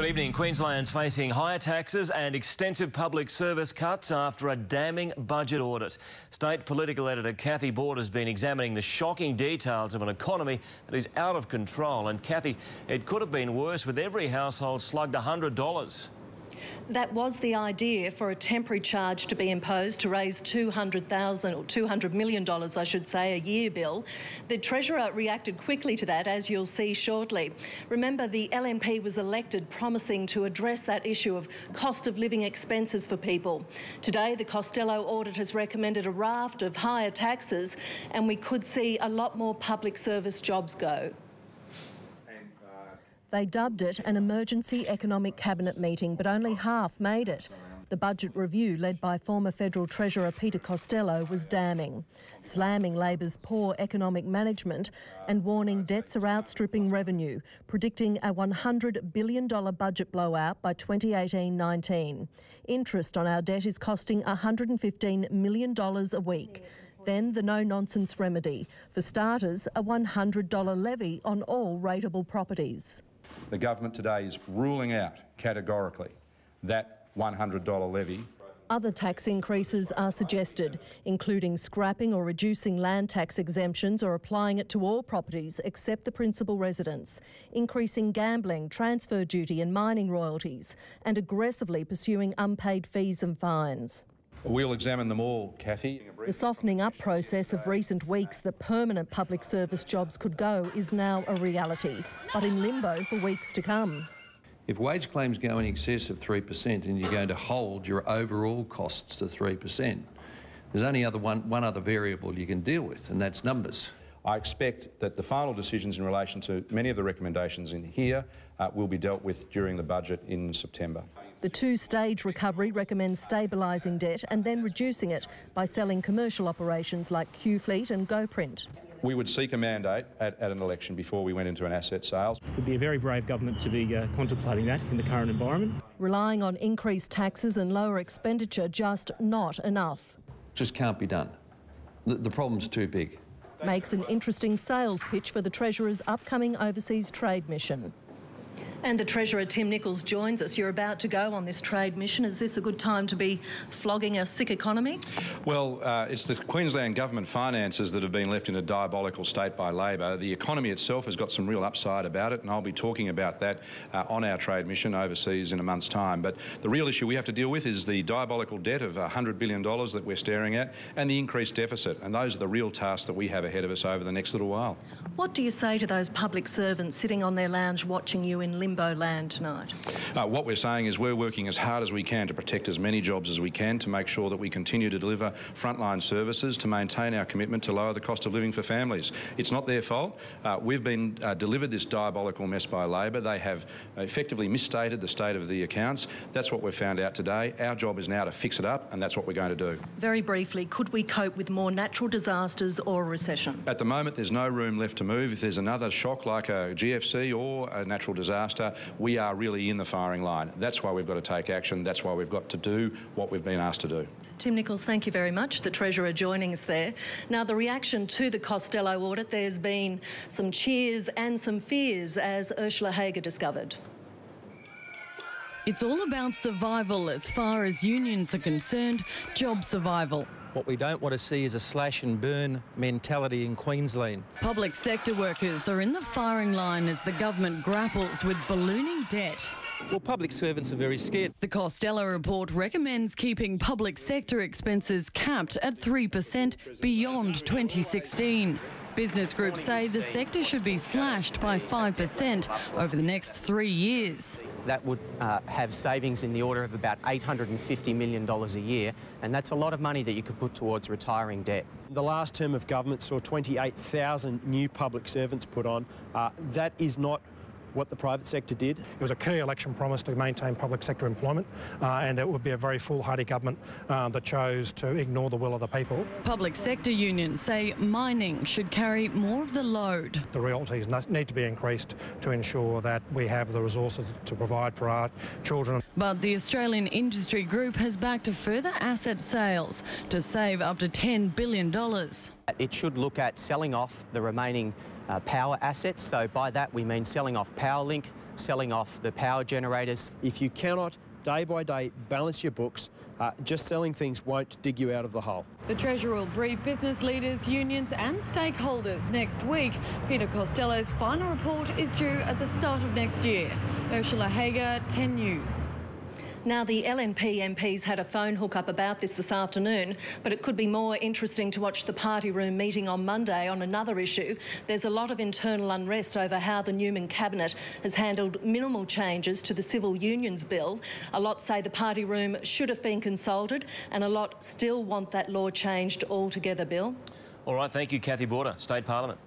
Good evening. Queensland's facing higher taxes and extensive public service cuts after a damning budget audit. State political editor Kathy Board has been examining the shocking details of an economy that is out of control. And Kathy, it could have been worse with every household slugged $100. That was the idea for a temporary charge to be imposed to raise $200,000 or $200 million, I should say, a year bill. The Treasurer reacted quickly to that, as you'll see shortly. Remember, the LNP was elected promising to address that issue of cost of living expenses for people. Today, the Costello audit has recommended a raft of higher taxes, and we could see a lot more public service jobs go. They dubbed it an emergency economic cabinet meeting, but only half made it. The budget review, led by former Federal Treasurer Peter Costello, was damning, slamming Labor's poor economic management and warning debts are outstripping revenue, predicting a $100 billion budget blowout by 2018-19. Interest on our debt is costing $115 million a week. Then the no-nonsense remedy. For starters, a $100 levy on all rateable properties. The government today is ruling out categorically that $100 levy. Other tax increases are suggested, including scrapping or reducing land tax exemptions or applying it to all properties except the principal residence, increasing gambling, transfer duty and mining royalties, and aggressively pursuing unpaid fees and fines. We'll examine them all, Kathy. The softening up process of recent weeks that permanent public service jobs could go is now a reality, but in limbo for weeks to come. If wage claims go in excess of 3% and you're going to hold your overall costs to 3%, there's only one other variable you can deal with, and that's numbers. I expect that the final decisions in relation to many of the recommendations in here will be dealt with during the budget in September. The two-stage recovery recommends stabilising debt and then reducing it by selling commercial operations like Qfleet and GoPrint. We would seek a mandate at an election before we went into an asset sale. It would be a very brave government to be contemplating that in the current environment. Relying on increased taxes and lower expenditure just not enough. Just can't be done. The problem's too big. Makes an interesting sales pitch for the Treasurer's upcoming overseas trade mission. And the Treasurer, Tim Nicholls, joins us. You're about to go on this trade mission. Is this a good time to be flogging a sick economy? Well, it's the Queensland government finances that have been left in a diabolical state by Labor. The economy itself has got some real upside about it, and I'll be talking about that on our trade mission overseas in a month's time. But the real issue we have to deal with is the diabolical debt of $100 billion that we're staring at and the increased deficit. And those are the real tasks that we have ahead of us over the next little while. What do you say to those public servants sitting on their lounge watching you in limbo land tonight? What we're saying is we're working as hard as we can to protect as many jobs as we can, to make sure that we continue to deliver frontline services, to maintain our commitment to lower the cost of living for families. It's not their fault. We've been delivered this diabolical mess by Labor. They have effectively misstated the state of the accounts. That's what we've found out today. Our job is now to fix it up, and that's what we're going to do. Very briefly, could we cope with more natural disasters or a recession? At the moment, there's no room left to move. If there's another shock like a GFC or a natural disaster, we are really in the firing line. That's why we've got to take action. That's why we've got to do what we've been asked to do. Tim Nicholls, thank you very much. The Treasurer joining us there. Now, the reaction to the Costello audit, there's been some cheers and some fears, as Ursula Hager discovered. It's all about survival as far as unions are concerned, job survival. What we don't want to see is a slash and burn mentality in Queensland. Public sector workers are in the firing line as the government grapples with ballooning debt. Well, public servants are very scared. The Costello report recommends keeping public sector expenses capped at 3% beyond 2016. Business groups say the sector should be slashed by 5% over the next 3 years. That would have savings in the order of about $850 million a year, and that's a lot of money that you could put towards retiring debt. The last term of government saw 28,000 new public servants put on. That is not what the private sector did. It was a key election promise to maintain public sector employment, and it would be a very foolhardy government that chose to ignore the will of the people. Public sector unions say mining should carry more of the load. The royalties need to be increased to ensure that we have the resources to provide for our children. But the Australian Industry Group has backed a further asset sales to save up to $10 billion. It should look at selling off the remaining power assets. So by that we mean selling off Powerlink, selling off the power generators. If you cannot, day by day, balance your books, just selling things won't dig you out of the hole. The Treasurer will brief business leaders, unions and stakeholders next week. Peter Costello's final report is due at the start of next year. Ursula Hager, 10 News. Now, the LNP MPs had a phone hook-up about this afternoon, but it could be more interesting to watch the party room meeting on Monday on another issue. There's a lot of internal unrest over how the Newman cabinet has handled minimal changes to the Civil Unions Bill. A lot say the party room should have been consulted, and a lot still want that law changed altogether, Bill. All right, thank you, Cathy Border, State Parliament.